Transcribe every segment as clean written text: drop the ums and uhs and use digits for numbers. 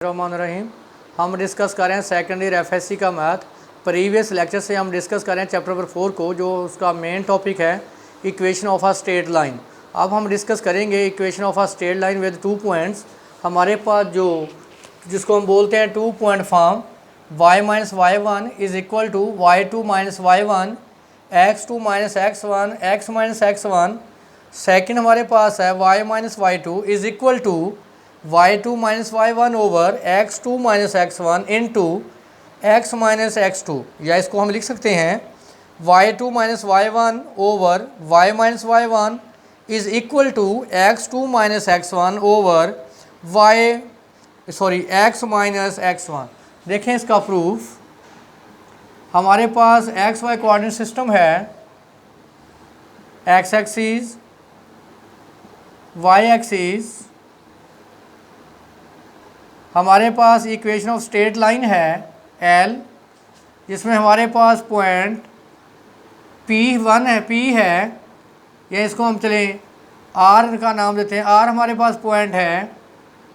रहीम। हम डिस्कस कर रहे हैं सेकेंड ईयर एफएससी का मैथ। प्रीवियस लेक्चर से हम डिस्कस कर रहे हैं चैप्टर नंबर 4 को, जो उसका मेन टॉपिक है equation of a straight line. अब हम डिस्कस करेंगे equation of a straight line with 2 points. हमारे पास जिसको हम बोलते हैं 2 point form, y minus Y one is equal to y two minus Y one, x two minus x one, x minus x one. Second हमारे पास है y minus y two is equal to y2 minus Y one over x2 minus x one into x minus x two, या इसको हम लिख सकते हैं y2 minus Y one over y minus Y one is equal to x2 minus x one over x minus x one. देखें इसका proof. हमारे पास एक्स वाई कोऑर्डिनेट सिस्टम है, एक्स एक्सिस, वाई एक्सिस। हमारे पास इक्वेशन ऑफ स्ट्रेट लाइन है L, जिसमें हमारे पास पॉइंट P1 है, P है, या इसको हम चलें R का नाम देते हैं। R हमारे पास पॉइंट है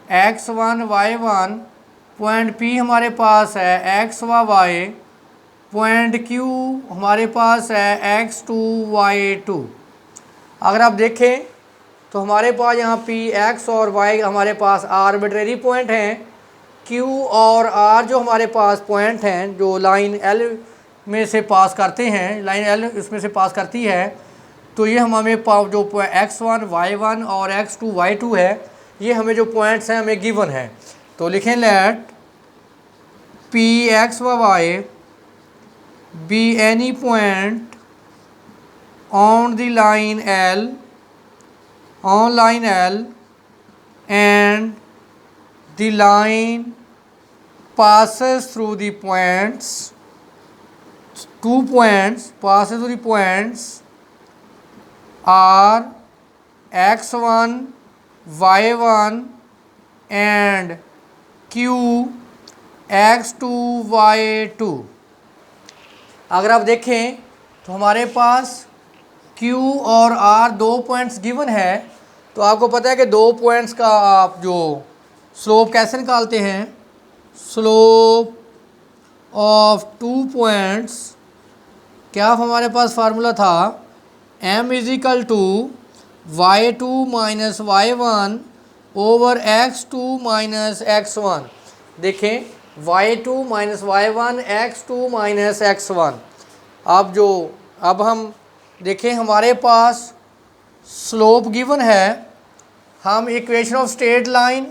x1 y1, पॉइंट P हमारे पास है x y, पॉइंट Q हमारे पास है x2 y2। अगर आप देखें तो हमारे पास यहाँ P, X और Y हमारे पास आर्बिट्रेरी पॉइंट हैं। Q और R जो हमारे पास पॉइंट हैं जो लाइन L में से पास करते हैं, लाइन L इसमें से पास करती है, तो ये हमें जो x1 y1 और x2 y2 है, ये हमें जो पॉइंट्स हैं हमें गिवन है। तो लिखें let P x y be any point on the line L, on line L, and the line passes through the points, 2 points passes through the points are x1 y1 and q x2 y2। अगर आप देखें तो हमारे पास Q और R 2 points given है। तो आपको पता है कि 2 पॉइंट्स का आप जो स्लोप कैसे निकालते हैं, स्लोप ऑफ 2 पॉइंट्स, क्या हमारे पास फार्मूला था m is equal to y2 minus Y one over x2 minus x one. देखें y2 minus Y one, x2 minus x one. अब हम देखें हमारे पास स्लोप गिवन है। हम equation of straight line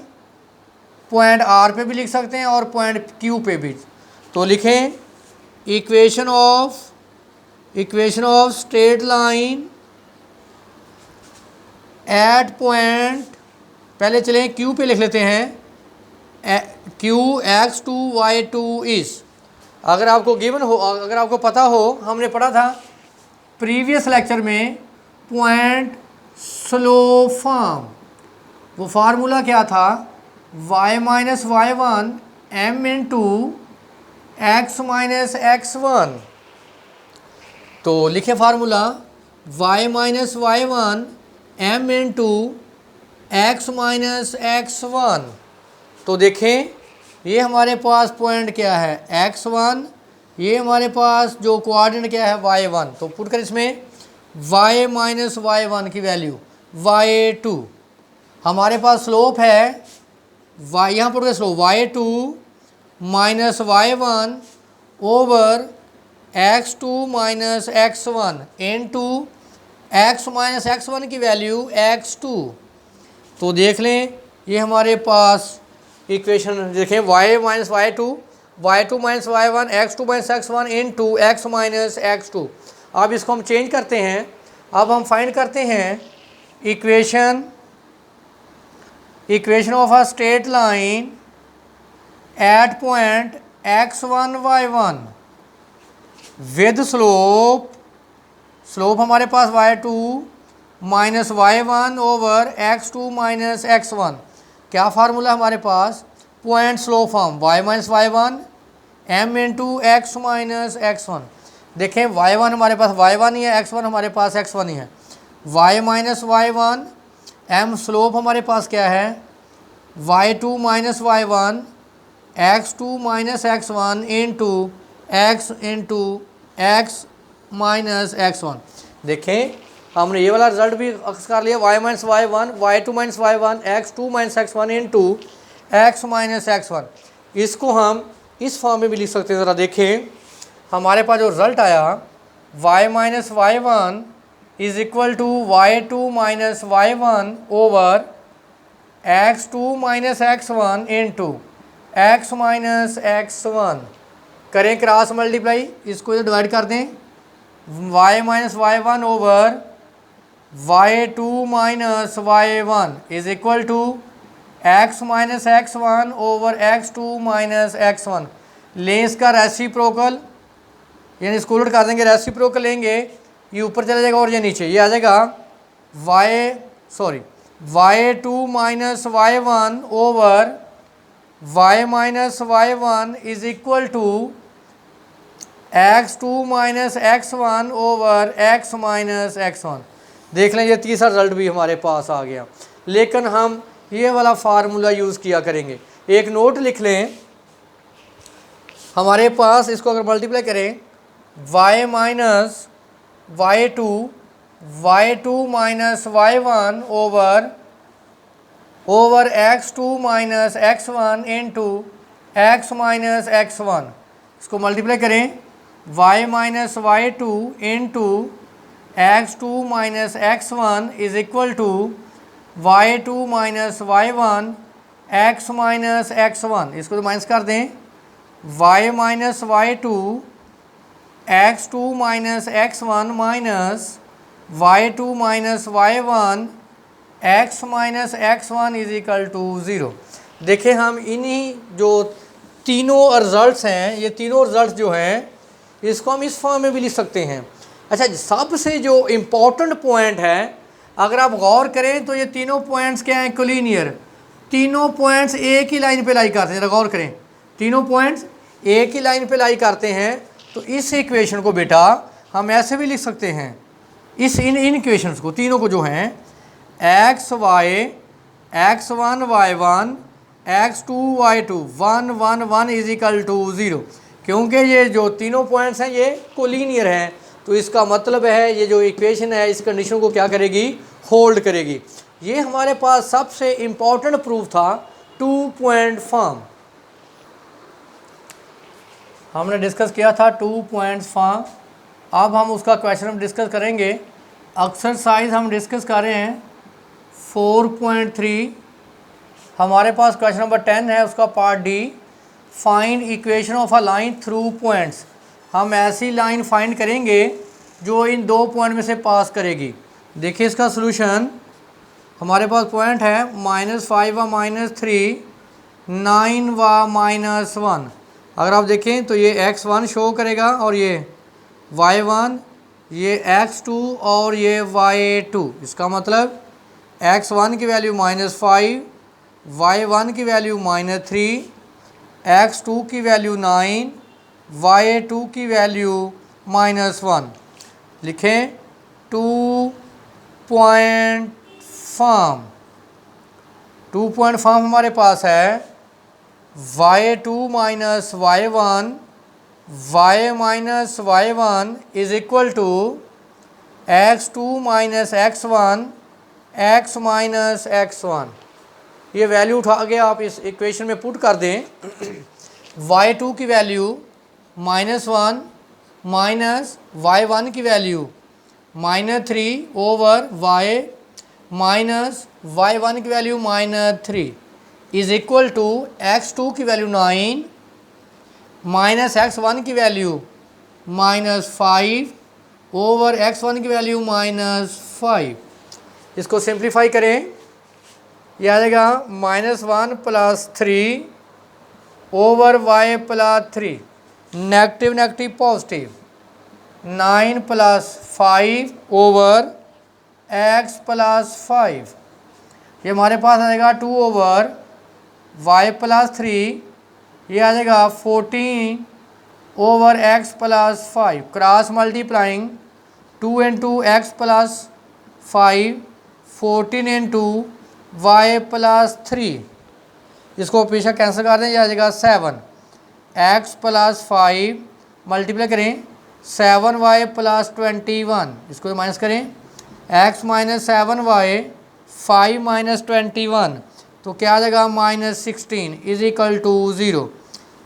point R पे भी लिख सकते हैं और पॉइंट Q पे भी। तो लिखें equation of straight line at point, पहले चलें Q पे लिख लेते हैं, Q x2 y2 इस। अगर आपको गिवन हो, अगर आपको पता हो, हमने पढ़ा था प्रीवियस लेक्चर में पॉइंट स्लोप फॉर्म, वो फार्मूला क्या था, y minus Y one M into x minus x one. तो लिखे formula y minus Y one M into x minus x one. तो देखें ये हमारे पास पॉइंट क्या है x1, ये हमारे पास जो कोऑर्डिनेट क्या है y1। तो पुट कर इसमें y माइनस वाई वन की वैल्यू y2। हमारे पास स्लोप है y, यहाँ पुट कर slope y2 minus Y one over x2 minus x one into x minus x one की वैल्यू x2। तो देख लें ये हमारे पास इक्वेशन देखें y minus y two, y2 minus Y one, x2 minus x one into x minus x two. अब इसको हम चेंज करते हैं। अब हम फाइंड करते हैं equation of a straight line at point x1 y1 with slope हमारे पास y2 minus Y one over x2 minus x one. क्या फार्मूला हमारे पास, point slope form y minus Y one M into x minus x one. देखें y1 हमारे पास y1 ही है, x1 हमारे पास x1 ही है। y minus Y one m slope हमारे पास क्या है y2 minus Y one x2 minus x1 into x minus x1। देखें हमने ये वाला रिजल्ट भी अक्स कर लिया, y minus y1, y2 minus y1, x2 minus x1 into x minus x1। इसको हम इस फॉर्म में भी लिख सकते हैं। ज़रा देखें हमारे पास जो रिजल्ट आया y minus y1 is equal to y2 minus y1 over x2 minus x1 into x minus x1। करें क्रॉस मल्टीप्लाई, इसको डिवाइड कर दें, y minus y1 over y2 minus y1 is equal to x minus x1 over x2 minus x1। लें इसका reciprocal, यानी इसको उलट कर देंगे, रेसिप्रोकल लेंगे, ये ऊपर चला जाएगा और ये नीचे, ये आ जाएगा y2 minus y1 over y minus y1 is equal to x2 minus x1 over x minus x1। देख लें ये तीसरा रिजल्ट भी हमारे पास आ गया, लेकिन हम ये वाला फार्मूला यूज़ किया करेंगे। एक नोट लिख लें, हमारे पास इसको अगर मल्टीप्लाई करें y minus y2 minus y1 over x2 minus x1 into x minus x1। इसको मल्टीप्लाई करें y minus y2 into x2 minus x1 is equal to y2 minus y1 x minus x1। इसको तो minus कर दें, y minus y2 x2 minus x1 minus y2 minus y1 x minus x1 is equal to 0। देखें हम इन्हीं जो तीनों results हैं, ये तीनों रिजल्ट्स जो हैं इसको हम इस फॉर्म में भी लिख सकते हैं। अच्छा, सबसे जो इम्पोर्टेंट पॉइंट है, अगर आप गौर करें तो ये तीनों पॉइंट्स क्या हैं, कोलिनियर। तीनों पॉइंट्स एक ही लाइन पे लाई करते हैं, जरा गौर करें, तीनों पॉइंट्स एक ही लाइन पे लाई करते हैं। तो इस इक्वेशन को बेटा हम ऐसे भी लिख सकते हैं, इन इक्वेशंस को तीनों को जो हैं x1 y1 x2 y2 1 1 1 is equal to 0। क्योंकि ये जो तीनों पॉइंट्स हैं ये कोलिनियर हैं, तो इसका मतलब है ये जो इक्वेशन है इस कंडीशन को क्या करेगी, होल्ड करेगी। ये हमारे पास सबसे इम्पॉर्टेंट प्रूफ था 2 पॉइंट फॉर्म। हमने डिस्कस किया था 2 पॉइंट्स फॉर्म। अब हम उसका क्वेश्चन हम डिस्कस करेंगे। एक्सरसाइज हम डिस्कस कर रहे हैं 4.3। हमारे पास क्वेश्चन नंबर 10 है, उसका part D, find equation of a line through points. हम ऐसी लाइन फाइंड करेंगे जो इन 2 पॉइंट में से पास करेगी। देखिए इसका सॉल्यूशन, हमारे पास पॉइंट है -5 व -3, 9 व -1। अगर आप देखें तो ये x1 शो करेगा और ये y1, ये x2 और ये y2। इसका मतलब x1 की वैल्यू -5, y1 की वैल्यू -3, x2 की वैल्यू 9, y2 की वैल्यू -1। लिखें 2 पॉइंट फॉर्म। 2 पॉइंट फॉर्म हमारे पास है y2 minus y1 y minus y1 is equal to x2 minus x1 x minus x1। ये वैल्यू उठा के आप इस इक्वेशन में पुट कर दें। y2 की वैल्यू -1 माइनस y1 की value -3 over y minus y1 की value -3 is equal to x2 की वैल्यू 9 माइनस x1 की वैल्यू -5 ओवर x1 की वैल्यू -5। इसको सिंप्लीफाई करें, यह आ जाएगा -1 + 3 over y + 3, negative negative positive, 9 + 5 over x + 5। ये हमारे पास आ जाएगा 2 ओवर y + 3, ये आ जाएगा 14 over x + 5। Cross multiplying 2 into x + 5, 14 into y + 3। इसको पीछे कैंसिल कर दें, ये आ जाएगा 7 x + 5 मल्टीप्लाई करें 7y + 21, इसको माइनस करें x - 7y 5 - 21, तो क्या आ जाएगा -16 = 0।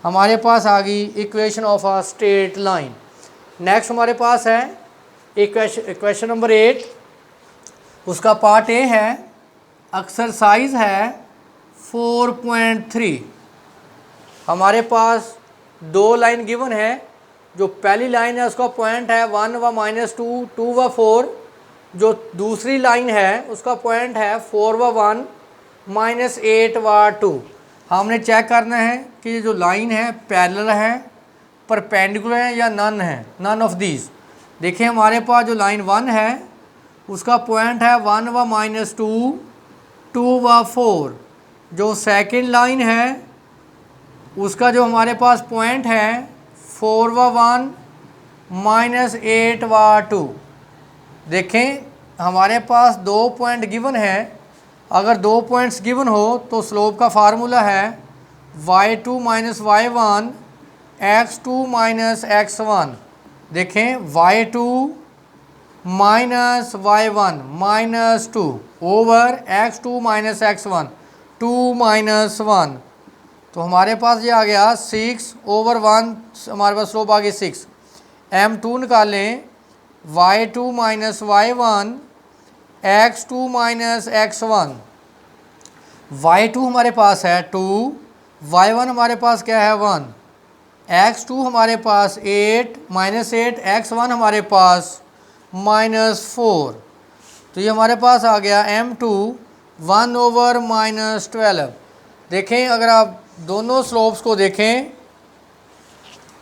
हमारे पास आ गई equation of a straight line. Next हमारे पास है इक्वेशन नंबर 8, उसका पार्ट ए है, एक्सरसाइज है 4.3। हमारे पास दो लाइन गिवन है। जो पहली लाइन है उसका पॉइंट है 1 व -2, 2 व 4। जो दूसरी लाइन है उसका पॉइंट है 4 व 1, -8 व 2। हमने चेक करना है कि ये जो लाइन है पैरेलल है, परपेंडिकुलर है या नन है, नन ऑफ दीज। देखिए हमारे पास जो लाइन 1 है उसका पॉइंट है 1 व -2, 2 व 4। जो सेकंड लाइन है उसका जो हमारे पास पॉइंट है 4 व 1, -8 व 2। देखें हमारे पास दो पॉइंट गिवन है। अगर दो पॉइंट्स गिवन हो तो स्लोप का फार्मूला है y2 - y1 x2 - x1। देखें y2 - y1 -2 over x2 - x1 2 - 1, तो हमारे पास ये आ गया 6/1। हमारे पास स्लोप आ गई 6। m2 निकालें y2 - y1 x2 - x1। y2 हमारे पास है 2, y1 हमारे पास क्या है 1, x2 हमारे पास 8 -8, x1 हमारे पास -4। तो ये हमारे पास आ गया m2 1/-12। देखें अगर आप दोनों स्लोप्स को देखें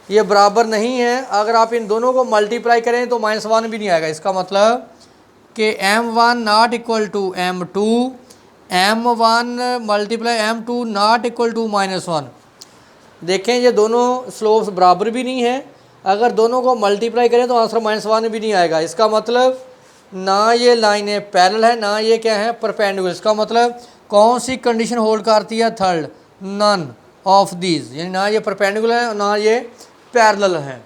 ये बराबर नहीं है। अगर आप इन दोनों को मल्टीप्लाई करें तो -1 भी नहीं आएगा। इसका मतलब कि m1 not equal to m2, m1 multiply m2 not equal to -1। देखें ये दोनों स्लोप्स बराबर भी नहीं है। अगर दोनों को मल्टीप्लाई करें तो आंसर -1 भी नहीं आएगा। इसका मतलब ना ये लाइनें पैरेलल है ना ये क्या है परपेंडिकुलर। इसका मतलब कौन सी कंडीशन होल्ड करती है, थर्ड, नन ऑफ दीज, यानी ना ये परपेंडिकुलर है ना ये पैरेलल है।